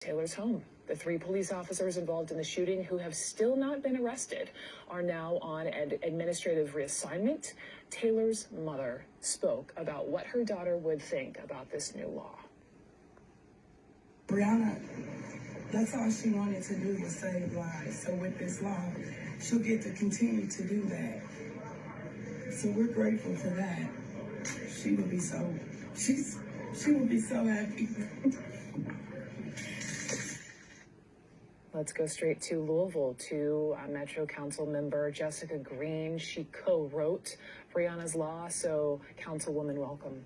Taylor's home. The 3 police officers involved in the shooting who have still not been arrested are now on an administrative reassignment. Taylor's mother spoke about what her daughter would think about this new law. Breonna, that's all she wanted to do was save lives. So with this law, she'll get to continue to do that. So we're grateful for that. She will be so happy. Let's go straight to Louisville to Metro Council member Jessica Green. She co-wrote Breonna's law. So, Councilwoman, welcome.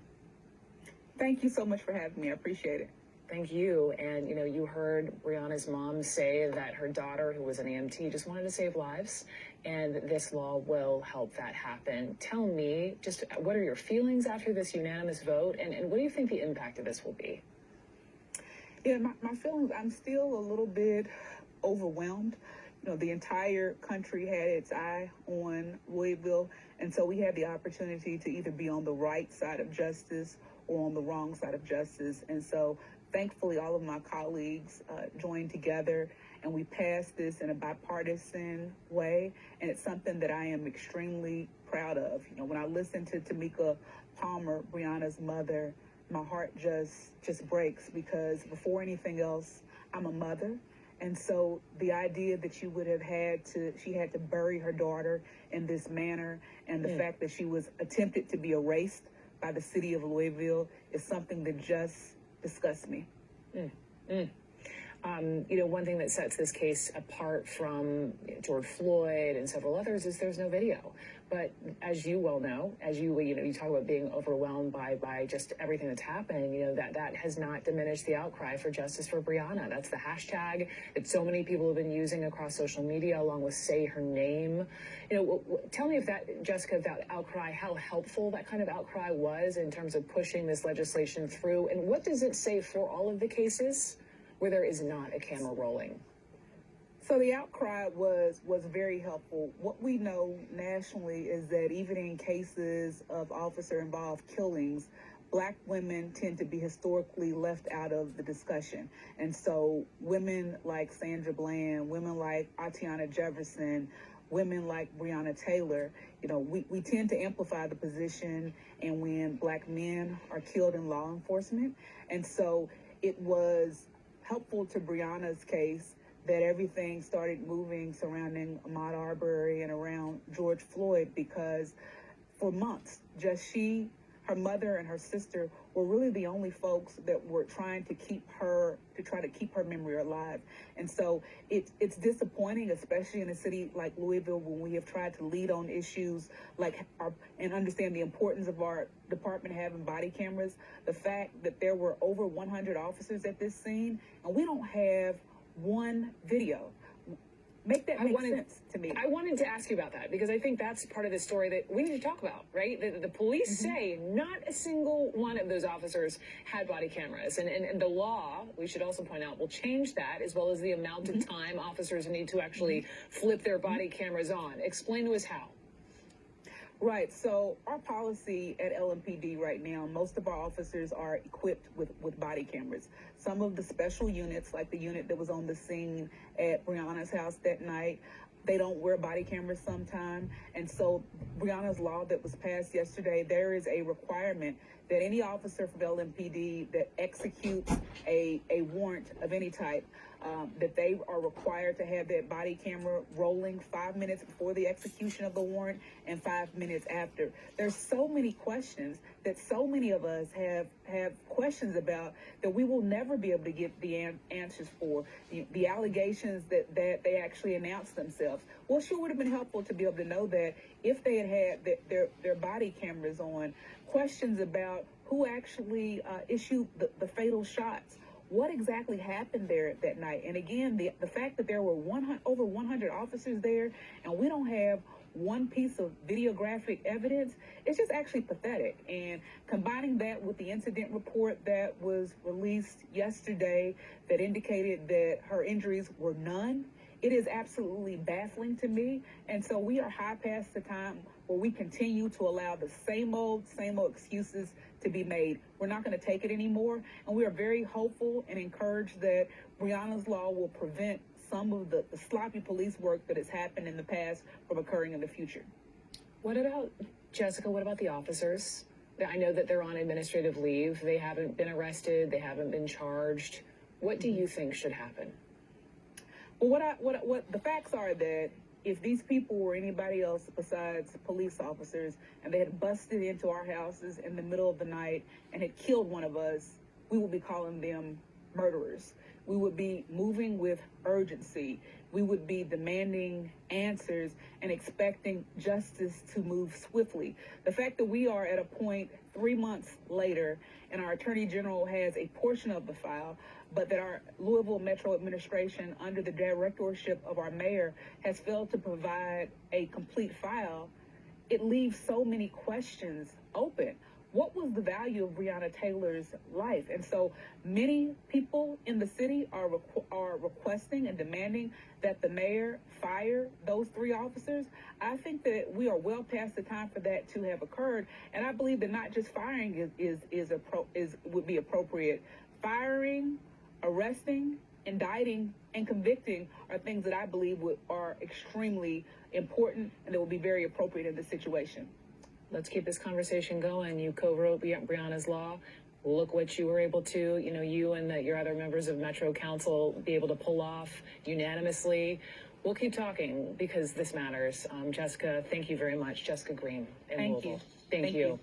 Thank you so much for having me. I appreciate it. Thank you. And, you heard Breonna's mom say that her daughter, who was an EMT, just wanted to save lives, and this law will help that happen. Tell me, just what are your feelings after this unanimous vote, and what do you think the impact of this will be? Yeah, my feelings, I'm still a little bit overwhelmed. The entire country had its eye on Louisville, and so we had the opportunity to either be on the right side of justice or on the wrong side of justice. And so thankfully, all of my colleagues joined together, and we passed this in a bipartisan way, and it's something that I am extremely proud of. When I listen to Tamika Palmer, Breonna's mother, my heart just breaks, because before anything else, I'm a mother. And so the idea that she had to bury her daughter in this manner, and the fact that she was attempted to be erased by the city of Louisville is something that just disgusts me. One thing that sets this case apart from George Floyd and several others is there's no video. But as you well know, you talk about being overwhelmed by just everything that's happened, that has not diminished the outcry for justice for Breonna. That's the hashtag that so many people have been using across social media, along with Say Her Name. Tell me Jessica, that outcry, how helpful that kind of outcry was in terms of pushing this legislation through, and what does it say for all of the cases where there is not a camera rolling? So the outcry was very helpful. What we know nationally is that even in cases of officer-involved killings, Black women tend to be historically left out of the discussion. And so women like Sandra Bland, women like Atiana Jefferson, women like Breonna Taylor, we tend to amplify the position and when Black men are killed in law enforcement. And so it was helpful to Breonna's case that everything started moving surrounding Ahmaud Arbery and around George Floyd, because for months, just her mother and her sister were really the only folks that were trying to keep her memory alive. And so it's disappointing, especially in a city like Louisville, when we have tried to lead on issues and understand the importance of our department having body cameras. The fact that there were over 100 officers at this scene, and we don't have one video. Make sense to me. I wanted to ask you about that, because I think that's part of the story that we need to talk about, right? The police say not a single one of those officers had body cameras. And the law, we should also point out, will change that, as well as the amount of time officers need to actually flip their body cameras on. Explain to us how. Right. So our policy at LMPD right now, most of our officers are equipped with body cameras. Some of the special units, like the unit that was on the scene at Breonna's house that night, they don't wear body cameras sometime. And so Breonna's law that was passed yesterday, there is a requirement that any officer from LMPD that executes a warrant of any type, that they are required to have that body camera rolling 5 minutes before the execution of the warrant and 5 minutes after. There's so many questions that so many of us have questions about that we will never be able to get the answers for. The allegations that they actually announced themselves. Well, sure would have been helpful to be able to know that if they had their body cameras on. Questions about who actually issued the fatal shots. What exactly happened there that night? And again, the fact that there were over 100 officers there and we don't have one piece of videographic evidence, it's just actually pathetic. And combining that with the incident report that was released yesterday that indicated that her injuries were none, it is absolutely baffling to me. And so we are high past the time where we continue to allow the same old excuses to be made. We're not going to take it anymore, and we are very hopeful and encouraged that Breonna's law will prevent some of the sloppy police work that has happened in the past from occurring in the future. What about, Jessica, what about the officers? I know that they're on administrative leave. They haven't been arrested. They haven't been charged. What do you think should happen? Well, what the facts are that if these people were anybody else besides police officers and they had busted into our houses in the middle of the night and had killed one of us, we would be calling them murderers. We would be moving with urgency. We would be demanding answers and expecting justice to move swiftly. The fact that we are at a point 3 months later and our Attorney General has a portion of the file, but that our Louisville Metro administration, under the directorship of our mayor, has failed to provide a complete file, it leaves so many questions open. What was the value of Breonna Taylor's life? And so many people in the city are requesting and demanding that the mayor fire those 3 officers. I think that we are well past the time for that to have occurred, and I believe that not just firing would be appropriate. Firing, arresting, indicting, and convicting are things that I believe are extremely important and that will be very appropriate in this situation. Let's keep this conversation going. You co-wrote Breonna's law. Look what you were able to, you and your other members of Metro Council be able to pull off unanimously. We'll keep talking because this matters. Jessica, thank you very much. Jessica Green in Louisville. Thank you.